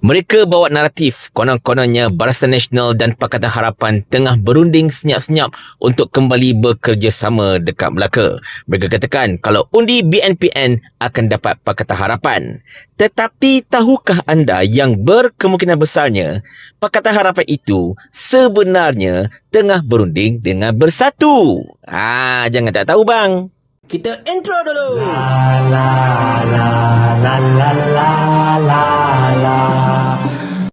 Mereka bawa naratif konon-kononnya Barisan Nasional dan Pakatan Harapan tengah berunding senyap-senyap untuk kembali bekerjasama dekat Melaka. Mereka katakan kalau undi BNPN akan dapat Pakatan Harapan. Tetapi tahukah anda yang berkemungkinan besarnya Pakatan Harapan itu sebenarnya tengah berunding dengan Bersatu? Jangan tak tahu bang. Kita intro dulu.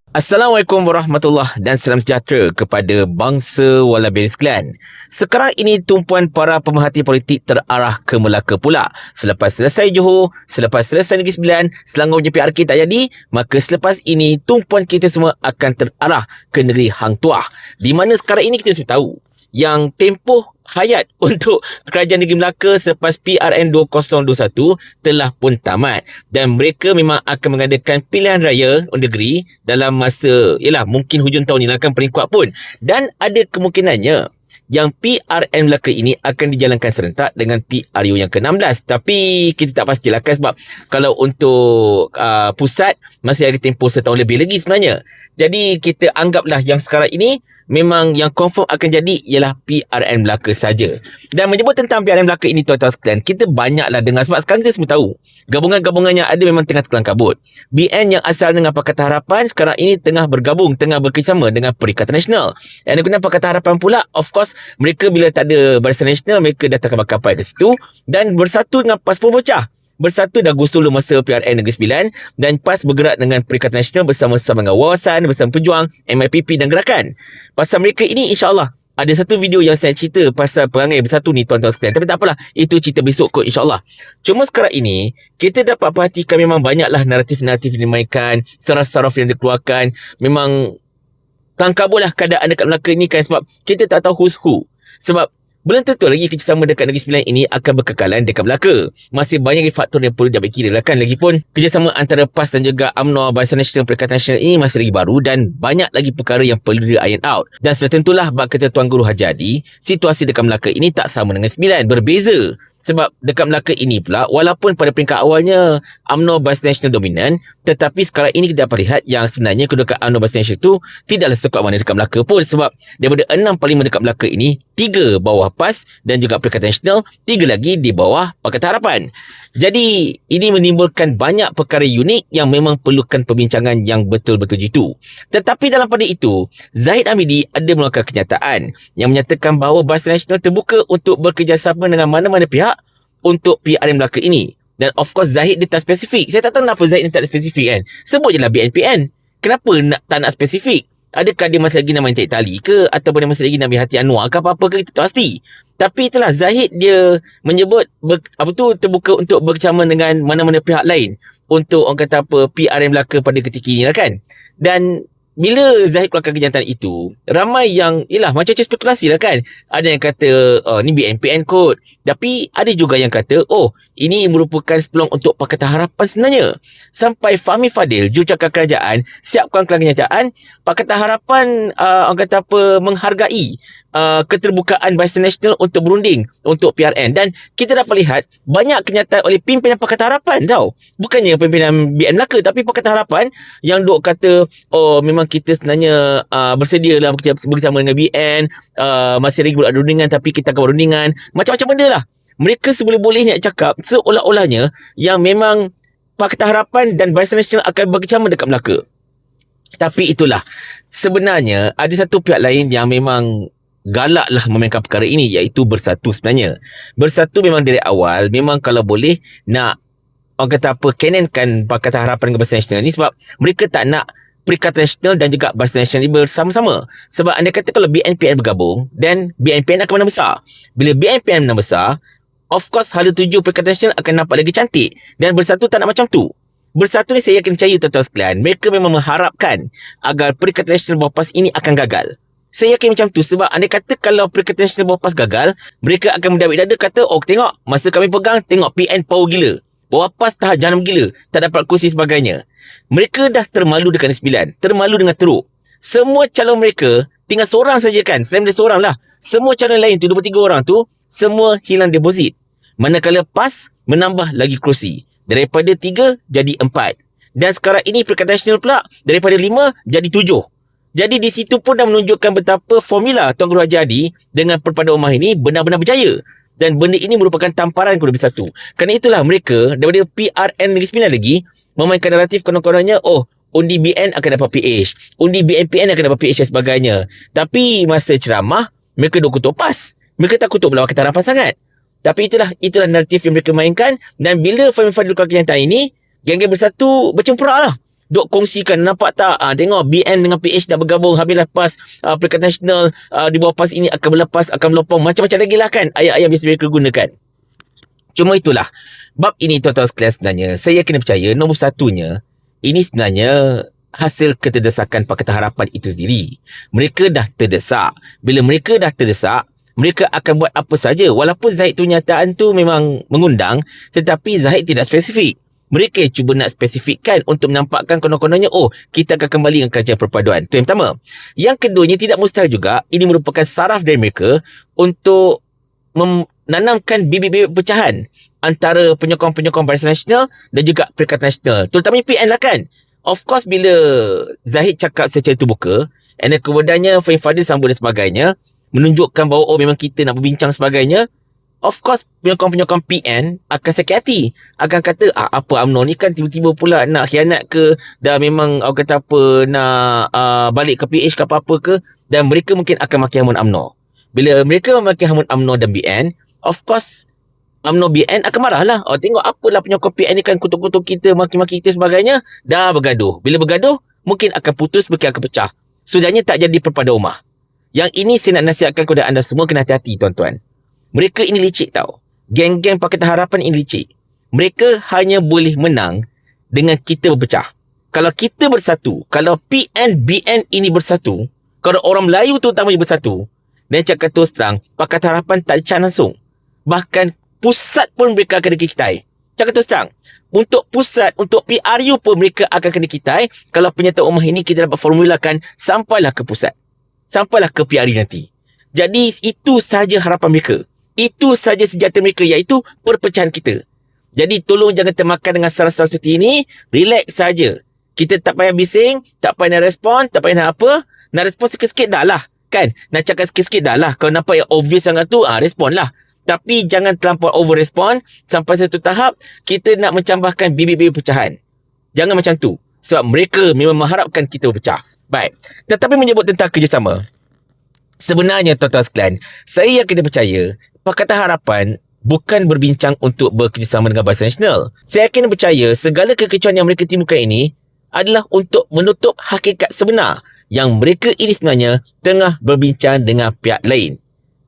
Assalamualaikum warahmatullahi dan salam sejahtera kepada bangsa Walabian sekalian. Sekarang ini tumpuan para pemerhati politik terarah ke Melaka pula. Selepas selesai Johor, selepas selesai Negeri Sembilan, Selangor punya PRK tak jadi, maka selepas ini tumpuan kita semua akan terarah ke negeri Hang Tuah. Di mana sekarang ini kita sudah tahu yang tempoh hayat untuk Kerajaan Negeri Melaka selepas PRN 2021 telah pun tamat dan mereka memang akan mengadakan pilihan raya negeri dalam masa mungkin hujung tahun ni akan paling kuat pun, dan ada kemungkinannya yang PRN Melaka ini akan dijalankan serentak dengan PRU yang ke-16. Tapi kita tak pastilah kan, sebab kalau untuk pusat masih ada tempoh setahun lebih lagi sebenarnya. Jadi kita anggaplah yang sekarang ini memang yang confirm akan jadi ialah PRN Melaka saja. Dan menyebut tentang PRN Melaka ini tuan-tuan sekalian, kita banyaklah dengar sebab sekarang kita semua tahu gabungan-gabungan yang ada memang tengah terkelang kabut. BN yang asal dengan Pakatan Harapan sekarang ini tengah bergabung, tengah bekerjasama dengan Perikatan Nasional. Yang guna Pakatan Harapan pula, of course, mereka bila tak ada Barisan Nasional, mereka datangkan kapal ke situ dan Bersatu dengan PAS pun pecah. Bersatu dah gusur dulu masa PRN Negeri Sembilan dan PAS bergerak dengan Perikatan Nasional bersama-sama dengan Wawasan, bersama Pejuang, MIPP dan Gerakan. Pasal mereka ini insyaAllah ada satu video yang saya cerita pasal perangai Bersatu ni tuan-tuan sekalian. Tapi tak apalah, itu cerita besok kot insyaAllah. Cuma sekarang ini, kita dapat perhatikan memang banyaklah naratif-naratif yang dimainkan, saraf-saraf yang dikeluarkan. Memang tangkabutlah keadaan dekat Melaka ni kan, sebab kita tak tahu who's who. Sebab belum tentu lagi kerjasama dekat Negeri Sembilan ini akan berkekalan dekat Melaka. Masih banyak faktor yang perlu diambil kira lah kan. Lagipun kerjasama antara PAS dan juga UMNO, Barisan Nasional, Perikatan Nasional ini masih lagi baru dan banyak lagi perkara yang perlu di-iron out. Dan sudah tentulah bak kata Tuan Guru Hajadi, situasi dekat Melaka ini tak sama dengan Sembilan, berbeza. Sebab dekat Melaka ini pula, walaupun pada peringkat awalnya UMNO Barisan Nasional dominan, tetapi sekarang ini kita dapat lihat yang sebenarnya kedudukan UMNO Barisan Nasional itu tidaklah sekuat mana dekat Melaka pun. Sebab daripada 6 parlimen dekat Melaka ini, 3 bawah PAS dan juga Perikatan Nasional, 3 lagi di bawah Pakatan Harapan. Jadi ini menimbulkan banyak perkara unik yang memang perlukan perbincangan yang betul-betul jitu. Tetapi dalam pada itu, Zahid Hamidi ada mengeluarkan kenyataan yang menyatakan bahawa Barisan Nasional terbuka untuk bekerjasama dengan mana-mana pihak untuk PRN Melaka ini. Dan of course Zahid dia tak spesifik. Saya tak tahu kenapa Zahid ni tak ada spesifik kan. Sebut je lah BNPN. Kenapa tak nak spesifik? Adakah dia masih lagi nak main cari tali ke? Ataupun dia masih lagi nak ambil hati Anwar ke apa-apa ke? Kita tak pasti. Tapi itulah Zahid dia menyebut terbuka untuk bersama dengan mana-mana pihak lain untuk orang kata PRN Melaka pada ketika ini lah kan. Dan bila Zahid keluarkan kenyataan itu, ramai yang macam-macam spekulasi lah kan. Ada yang kata ni BNPN kot. Tapi ada juga yang kata ini merupakan peluang untuk Pakatan Harapan sebenarnya. Sampai Fahmi Fadil, jurucakap kerajaan, siapkan kenyataan Pakatan Harapan orang kata menghargai keterbukaan Barisan Nasional untuk berunding untuk PRN. Dan kita dapat lihat banyak kenyataan oleh pimpinan Pakatan Harapan tau. Bukannya pimpinan BN Melaka, tapi Pakatan Harapan yang duk kata memang kita sebenarnya bersedia lah bersama dengan BN, masih lagi ada rundingan tapi kita akan berundingan. Macam-macam benda lah. Mereka seboleh-bolehnya cakap seolah-olahnya yang memang Pakatan Harapan dan Barisan Nasional akan bekerjasama dekat Melaka. Tapi itulah, sebenarnya ada satu pihak lain yang memang galaklah memainkan perkara ini, iaitu Bersatu sebenarnya. Bersatu memang dari awal memang kalau boleh nak orang kata kenenkan Pakatan Harapan dengan Barisan Nasional ni, sebab mereka tak nak Perikatan Nasional dan juga Barisan Nasional ini bersama-sama. Sebab anda kata kalau BNPN bergabung, dan BNPN akan menang besar. Bila BNPN menang besar, of course hala tuju Perikatan Nasional akan nampak lagi cantik. Dan Bersatu tak nak macam tu. Bersatu ni saya yakin percaya tuan-tuan sekalian, mereka memang mengharapkan agar Perikatan Nasional bawah PAS ini akan gagal. Saya yakin macam tu, sebab anda kata kalau Perikatan Nasional bawah PAS gagal, mereka akan mendabik dada kata, tengok masa kami pegang, tengok PN power gila. Bawah PAS tahap janam gila, tak dapat kursi sebagainya. Mereka dah termalu dekat Negeri Sembilan, termalu dengan teruk. Semua calon mereka tinggal seorang saja kan, selain dia seorang lah. Semua calon lain tu, 23 orang tu, semua hilang deposit. Manakala PAS menambah lagi kerusi. Daripada 3 jadi 4. Dan sekarang ini Perikatan Nasional pula daripada 5 jadi 7. Jadi di situ pun dah menunjukkan betapa formula Tuan Guru Haji Hadi dengan perpaduan ummah ini benar-benar berjaya. Dan benda ini merupakan tamparan kepada Bersatu. Kerana itulah mereka daripada PRN Negeri Sembilan lagi memainkan naratif konon-kononnya, undi BN akan dapat PH, undi BNPN akan dapat PH dan sebagainya. Tapi masa ceramah, mereka duk kutuk PAS. Mereka tak kutuk pula Pakatan Harapan sangat. Tapi itulah naratif yang mereka mainkan. Dan bila Fadil Kelantan ini, geng-geng Bersatu bercemperak lah. Duk kongsikan, nampak tak? Tengok BN dengan PH dah bergabung. Habislah PAS, Perikatan Nasional di bawah PAS ini akan berlepas, akan melopong. Macam-macam lagi lah kan ayat-ayat biasa mereka gunakan. Cuma itulah. Bab ini tuan-tuan sekalian sebenarnya, saya kena percaya nombor satunya, ini sebenarnya hasil keterdesakan Pakatan Harapan itu sendiri. Mereka dah terdesak. Bila mereka dah terdesak, mereka akan buat apa saja. Walaupun Zahid tu nyataan tu memang mengundang, tetapi Zahid tidak spesifik. Mereka cuba nak spesifikkan untuk menampakkan konon-kononnya, kita akan kembali dengan kerajaan perpaduan. Itu yang pertama. Yang keduanya, tidak mustahil juga, ini merupakan saraf dari mereka untuk menanamkan bibit-bibit pecahan antara penyokong-penyokong Barisan Nasional dan juga Perikatan Nasional. Terutamanya PN lah kan. Of course, bila Zahid cakap secara terbuka, and then kemudiannya Fadil sambut dan sebagainya, menunjukkan bahawa memang kita nak berbincang sebagainya, of course, penyokong-penyokong PN akan sakit hati. Akan kata, apa UMNO ni kan tiba-tiba pula nak khianat ke, dah memang kata apa, nak balik ke PH ke apa-apa ke, dan mereka mungkin akan maki hamun UMNO. Bila mereka maki hamun UMNO dan BN, of course, UMNO BN akan marah lah. Tengok apalah penyokong PN ni kan kutuk-kutuk kita, maki-maki kita sebagainya, dah bergaduh. Bila bergaduh, mungkin akan putus, mungkin akan pecah. Sudahnya tak jadi perpaduan ummah. Yang ini saya nak nasihatkan kepada anda semua, kena hati-hati tuan-tuan. Mereka ini licik tau. Geng-geng Pakatan Harapan ini licik. Mereka hanya boleh menang dengan kita berpecah. Kalau kita bersatu, kalau PN, BN ini bersatu, kalau orang Melayu terutamanya bersatu, dan cakap terus terang, Pakatan Harapan tak dicak langsung. Bahkan pusat pun mereka akan dikitai. Cakap terus terang, untuk pusat, untuk PRU pun mereka akan kena kitai. Kalau penyataan ummah ini kita dapat formulakan sampailah ke pusat, sampailah ke PRU nanti. Jadi itu sahaja harapan mereka. Itu sahaja senjata mereka, iaitu perpecahan kita. Jadi tolong jangan termakan dengan salah-salah seperti ini. Relax saja. Kita tak payah bising, tak payah nak respon, tak payah nak apa. Nak respon sikit-sikit dah lah. Kan? Nak cakap sikit-sikit dah lah. Kalau nampak yang obvious sangat tu, respon lah. Tapi jangan terlampau over respon. Sampai satu tahap, kita nak mencambahkan bibit-bibit pecahan. Jangan macam tu. Sebab mereka memang mengharapkan kita berpecah. Baik. Tetapi menyebut tentang kerjasama. Sebenarnya tuan-tuan sekalian, saya yakin dan percaya Pakatan Harapan bukan berbincang untuk bekerjasama dengan Barisan Nasional. Saya yakin dan percaya segala kekecohan yang mereka timbulkan ini adalah untuk menutup hakikat sebenar yang mereka ini sebenarnya tengah berbincang dengan pihak lain.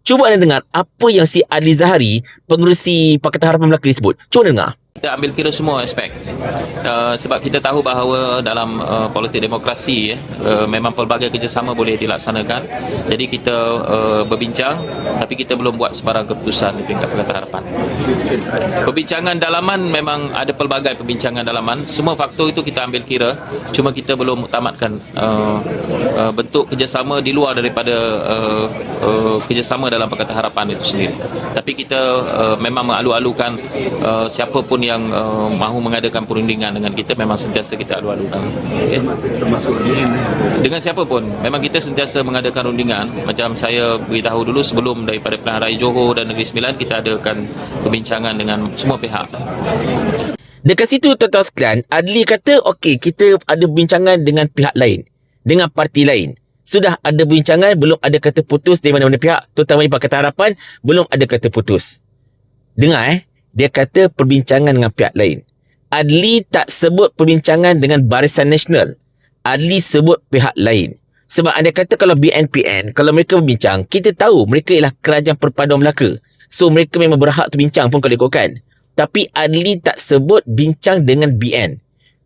Cuba anda dengar apa yang si Adli Zahari, pengerusi Pakatan Harapan Melaka disebut. Cuba dengar. Kita ambil kira semua aspek sebab kita tahu bahawa dalam politik demokrasi memang pelbagai kerjasama boleh dilaksanakan. Jadi kita berbincang, tapi kita belum buat sebarang keputusan di peringkat Pakatan Harapan. Perbincangan dalaman memang ada pelbagai perbincangan dalaman. Semua faktor itu kita ambil kira, cuma kita belum tamatkan bentuk kerjasama di luar daripada kerjasama dalam Pakatan Harapan itu sendiri. Tapi kita memang mengalu-alukan siapa pun yang mahu mengadakan perundingan dengan kita, memang sentiasa kita alu-alukan. Okay? Dengan siapa pun, memang kita sentiasa mengadakan rundingan. Macam saya beritahu dulu sebelum daripada Pilihan Raya Johor dan Negeri Sembilan, kita adakan perbincangan dengan semua pihak. Dekat situ tuan-tuan sekalian, Adli kata okey, kita ada bincangan dengan pihak lain, dengan parti lain. Sudah ada bincangan, belum ada kata putus dari mana-mana pihak, terutamanya Pakatan Harapan, belum ada kata putus. Dengar dia kata perbincangan dengan pihak lain. Adli tak sebut perbincangan dengan Barisan Nasional. Adli sebut pihak lain. Sebab anda kata kalau BNPN, kalau mereka berbincang, kita tahu mereka ialah Kerajaan Perpaduan Melaka. So mereka memang berhak tu bincang pun kalau ikutkan. Tapi Adli tak sebut bincang dengan BN.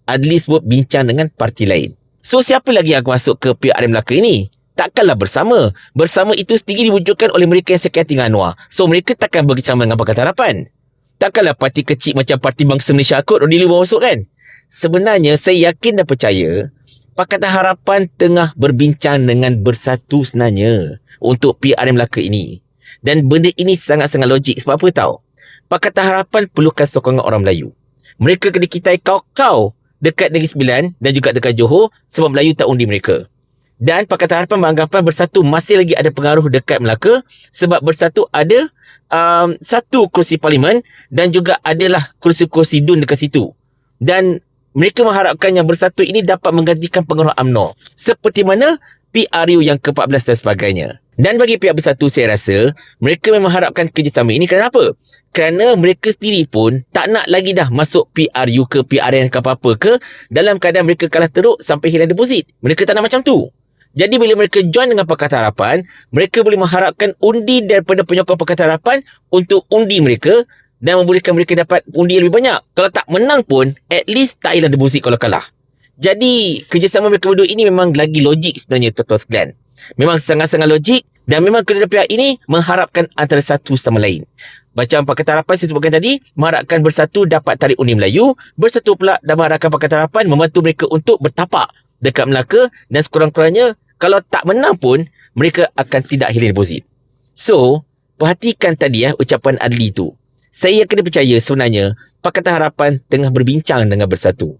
Adli sebut bincang dengan parti lain. So siapa lagi yang akan masuk ke PRM Melaka ini? Takkanlah bersama. Bersama itu sendiri diwujudkan oleh mereka yang sakit hati dengan Anwar. So mereka takkan bersama dengan Pakatan Harapan. Takkanlah parti kecil macam Parti Bangsa Malaysia Akut Rodi Liwa masuk kan? Sebenarnya saya yakin dan percaya Pakatan Harapan tengah berbincang dengan Bersatu sebenarnya untuk PRM Melaka ini. Dan benda ini sangat-sangat logik. Sebab apa tahu? Pakatan Harapan perlukan sokongan orang Melayu. Mereka kena kitai kau-kau dekat Negeri Sembilan dan juga dekat Johor sebab Melayu tak undi mereka. Dan Pakatan Harapan beranggapan Bersatu masih lagi ada pengaruh dekat Melaka sebab Bersatu ada satu kursi parlimen dan juga adalah kursi-kursi DUN dekat situ. Dan mereka mengharapkan yang Bersatu ini dapat menggantikan pengaruh UMNO seperti mana PRU yang ke-14 dan sebagainya. Dan bagi pihak Bersatu, saya rasa mereka memang harapkan kerjasama ini. Kerana apa? Kerana mereka sendiri pun tak nak lagi dah masuk PRU ke PRN ke apa-apa ke dalam keadaan mereka kalah teruk sampai hilang deposit. Mereka tak nak macam tu. Jadi bila mereka join dengan Pakatan Harapan, mereka boleh mengharapkan undi daripada penyokong Pakatan Harapan untuk undi mereka dan membolehkan mereka dapat undi yang lebih banyak. Kalau tak menang pun, at least tak hilang deposit kalau kalah. Jadi kerjasama mereka berdua ini memang lagi logik sebenarnya, tuan-tuan sekalian. Memang sangat-sangat logik dan memang kedua pihak ini mengharapkan antara satu sama lain. Macam Pakatan Harapan saya sebutkan tadi, mengharapkan Bersatu dapat tarik undi Melayu, Bersatu pula dan mengharapkan Pakatan Harapan membantu mereka untuk bertapak dekat Melaka dan sekurang-kurangnya kalau tak menang pun mereka akan tidak hilang deposit. So, perhatikan tadi ucapan Adli tu. Saya kena percaya sebenarnya Pakatan Harapan tengah berbincang dengan Bersatu.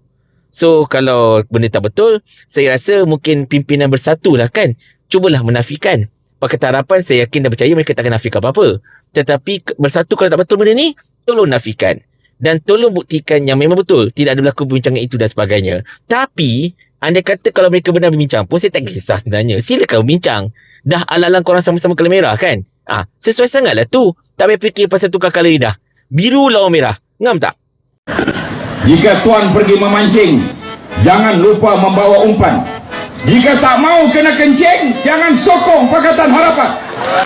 So, kalau benda tak betul, saya rasa mungkin pimpinan Bersatu lah kan cubalah menafikan. Pakatan Harapan saya yakin dan percaya mereka tak akan nafikan apa-apa. Tetapi Bersatu kalau tak betul benda ni, tolong nafikan. Dan tolong buktikan yang memang betul tidak ada berlaku perbincangan itu dan sebagainya. Tapi andai kata kalau mereka benar berbincang pun saya tak kisah sebenarnya. Silakan berbincang. Dah alang-alang korang sama-sama colour merah kan? Sesuai sangatlah tu. Tak payah fikir pasal tukar colour lidah. Biru lawan merah. Ngam tak? Jika tuan pergi memancing, jangan lupa membawa umpan. Jika tak mau kena kencing, jangan sokong Pakatan Harapan.